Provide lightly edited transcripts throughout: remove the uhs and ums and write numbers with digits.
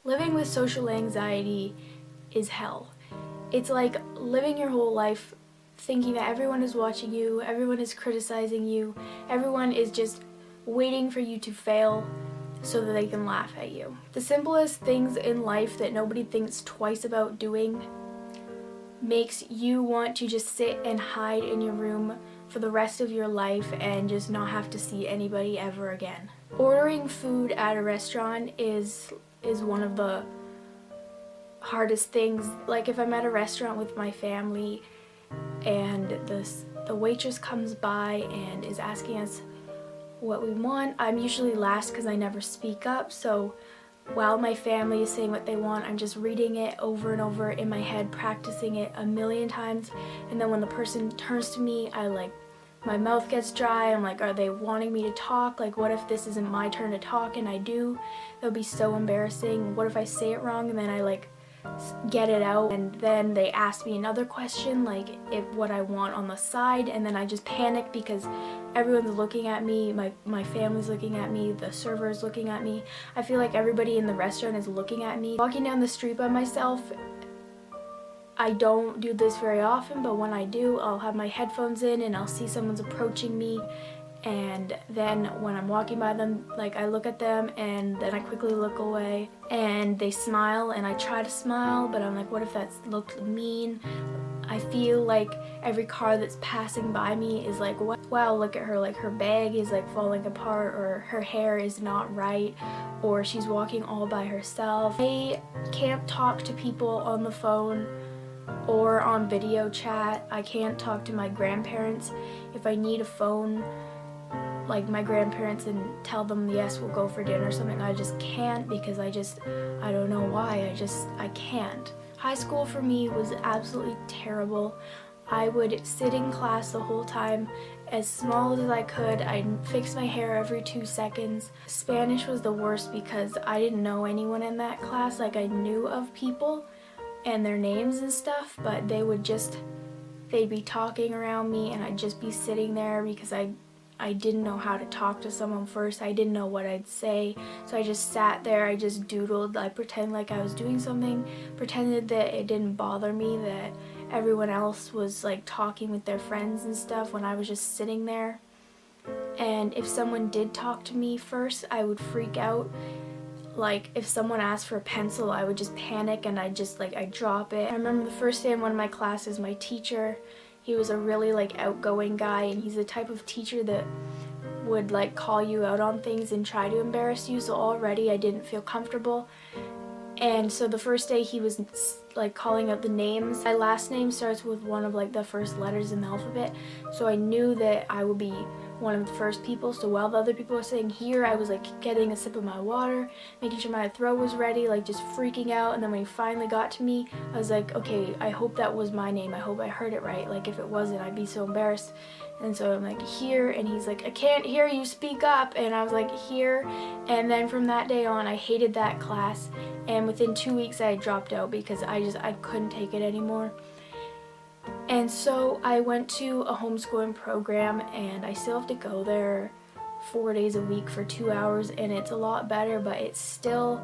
Living with social anxiety is hell. It's like living your whole life thinking that everyone is watching you, everyone is criticizing you, everyone is just waiting for you to fail so that they can laugh at you. The simplest things in life that nobody thinks twice about doing makes you want to just sit and hide in your room for the rest of your life and just not have to see anybody ever again. Ordering food at a restaurant is one of the hardest things. Like if I'm at a restaurant with my family and the waitress comes by and is asking us what we want, I'm usually last because I never speak up, so while my family is saying what they want, I'm just reading it over and over in my head, practicing it a million times, and then when the person turns to me, my mouth gets dry. I'm like, are they wanting me to talk? Like, what if this isn't my turn to talk and I do? That would be so embarrassing. What if I say it wrong and then I get it out and then they ask me another question, like what I want on the side, and then I just panic because everyone's looking at me, my family's looking at me, the server is looking at me. I feel like everybody in the restaurant is looking at me. Walking down the street by myself, I don't do this very often, but when I do, I'll have my headphones in and I'll see someone's approaching me, and then when I'm walking by them, I look at them and then I quickly look away and they smile and I try to smile, but I'm like, what if that looked mean? I feel like every car that's passing by me is like, wow, look at her, like her bag is falling apart, or her hair is not right, or she's walking all by herself. I can't talk to people on the phone or on video chat. I can't talk to my grandparents if I need a phone, like my grandparents, and tell them yes, we'll go for dinner or something. I just can't because I don't know why, I can't. High school for me was absolutely terrible. I would sit in class the whole time as small as I could. I'd fix my hair every 2 seconds. Spanish was the worst because I didn't know anyone in that class. Like, I knew of people and their names and stuff, but they'd be talking around me and I'd just be sitting there because I didn't know how to talk to someone first. I didn't know what I'd say, so I just sat there, I just doodled, I pretended like I was doing something, pretended that it didn't bother me that everyone else was talking with their friends and stuff when I was just sitting there. And if someone did talk to me first, I would freak out. Like, if someone asked for a pencil, I would just panic and I'd drop it. I remember the first day in one of my classes, my teacher, he was a really outgoing guy, and he's the type of teacher that would call you out on things and try to embarrass you, so already I didn't feel comfortable. And so the first day he was calling out the names. My last name starts with one of the first letters in the alphabet, so I knew that I would be one of the first people. So while the other people were saying here, I was getting a sip of my water, making sure my throat was ready, just freaking out. And then when he finally got to me, I was like, okay, I hope that was my name, I hope I heard it right. If it wasn't, I'd be so embarrassed. And so I'm like, here, and he's like, I can't hear you, speak up. And I was like, here. And then from that day on, I hated that class, and within 2 weeks I had dropped out because I couldn't take it anymore. And so I went to a homeschooling program, and I still have to go there 4 days a week for 2 hours, and it's a lot better, but it's still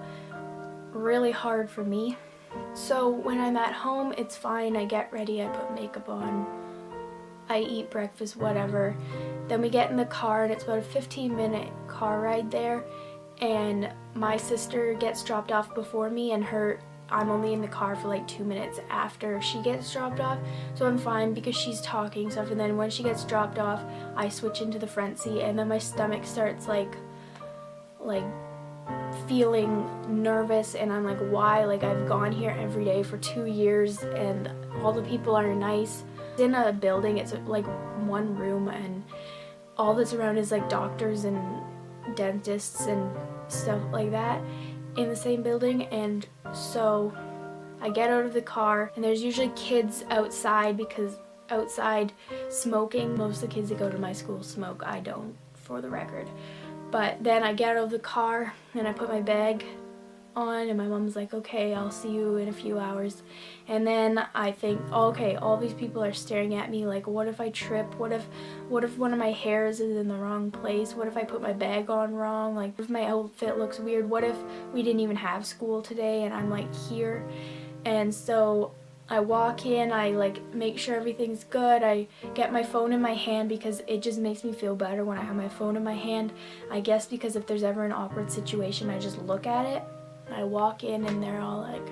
really hard for me. So when I'm at home, it's fine. I get ready, I put makeup on, I eat breakfast, whatever. Then we get in the car, and it's about a 15-minute car ride there, and my sister gets dropped off before me, and I'm only in the car for 2 minutes after she gets dropped off, so I'm fine because she's talking stuff. And then when she gets dropped off, I switch into the front seat, and then my stomach starts feeling nervous, and I'm like, why? I've gone here every day for 2 years and all the people are nice. It's in a building, it's one room, and all that's around is doctors and dentists and stuff like that in the same building. And so I get out of the car, and there's usually kids outside because outside smoking. Most of the kids that go to my school smoke. I don't, for the record. But then I get out of the car and I put my bag on, and my mom's like, okay, I'll see you in a few hours. And then I think, okay, all these people are staring at me, like, what if I trip? What if one of my hairs is in the wrong place? What if I put my bag on wrong? Like, if my outfit looks weird? What if we didn't even have school today and I'm like here? And so I walk in, I like make sure everything's good, I get my phone in my hand because it just makes me feel better when I have my phone in my hand. I guess because if there's ever an awkward situation, I just look at it. I walk in and they're all like,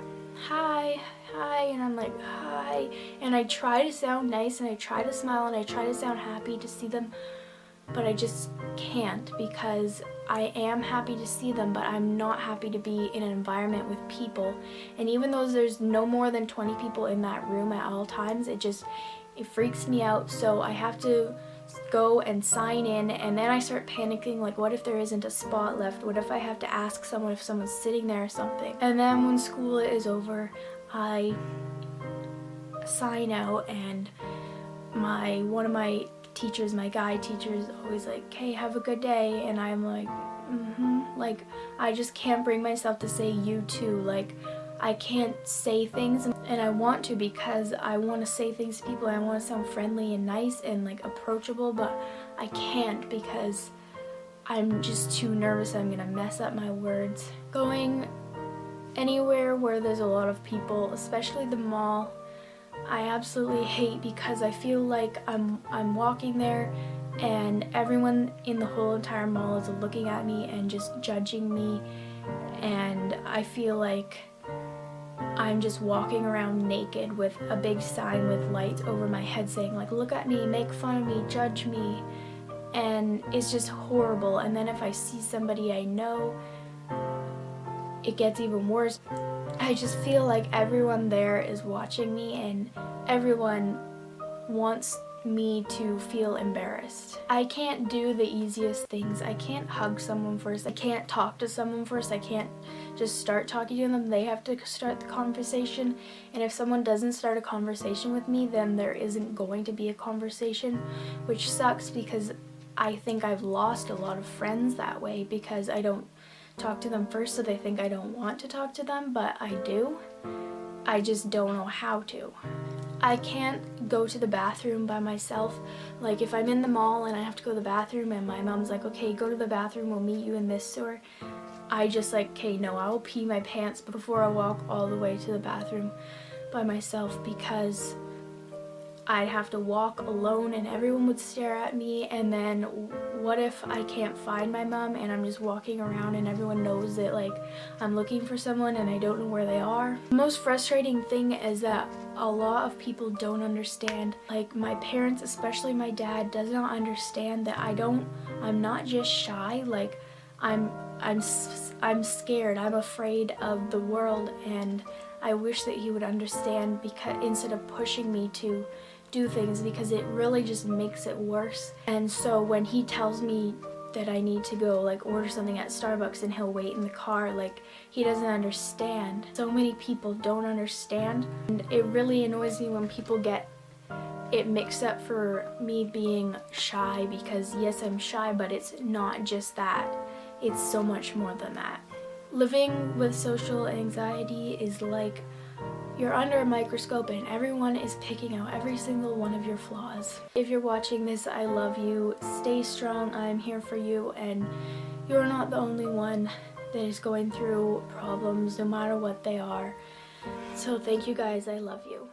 hi, hi, and I'm like, hi, and I try to sound nice and I try to smile and I try to sound happy to see them, but I just can't, because I am happy to see them, but I'm not happy to be in an environment with people. And even though there's no more than 20 people in that room at all times, it freaks me out. So I have to go and sign in, and then I start panicking, like, what if there isn't a spot left? What if I have to ask someone if someone's sitting there or something? And then when school is over, I sign out, and one of my teachers, my guy teacher, is always like, hey, have a good day, and I'm like, like, I just can't bring myself to say you too. Like, I can't say things, and I want to, because I want to say things to people, and I want to sound friendly and nice and like approachable, but I can't because I'm just too nervous I'm gonna mess up my words. Going anywhere where there's a lot of people, especially the mall, I absolutely hate, because I feel like I'm walking there and everyone in the whole entire mall is looking at me and just judging me, and I feel like I'm just walking around naked with a big sign with lights over my head saying, like, look at me, make fun of me, judge me, and it's just horrible. And then if I see somebody I know, it gets even worse. I just feel like everyone there is watching me, and everyone wants me to feel embarrassed. I can't do the easiest things. I can't hug someone first. I can't talk to someone first. I can't just start talking to them. They have to start the conversation, and if someone doesn't start a conversation with me, then there isn't going to be a conversation, which sucks, because I think I've lost a lot of friends that way, because I don't talk to them first, so they think I don't want to talk to them, but I do. I just don't know how to. I can't go to the bathroom by myself. Like, if I'm in the mall and I have to go to the bathroom and my mom's like, okay, go to the bathroom, we'll meet you in this store, I just like, okay, no, I will pee my pants before I walk all the way to the bathroom by myself, because I'd have to walk alone and everyone would stare at me, and then what if I can't find my mom and I'm just walking around and everyone knows that, like, I'm looking for someone and I don't know where they are. The most frustrating thing is that a lot of people don't understand. Like, my parents, especially my dad, does not understand that I'm not just shy, like, I'm scared, I'm afraid of the world, and I wish that he would understand, because instead of pushing me to do things, because it really just makes it worse. And so when he tells me that I need to go, like, order something at Starbucks and he'll wait in the car, like, he doesn't understand. So many people don't understand, and it really annoys me when people get it mixed up for me being shy, because yes, I'm shy, but it's not just that. It's so much more than that. Living with social anxiety is like you're under a microscope and everyone is picking out every single one of your flaws. If you're watching this, I love you. Stay strong. I'm here for you, and you're not the only one that is going through problems, no matter what they are. So thank you guys. I love you.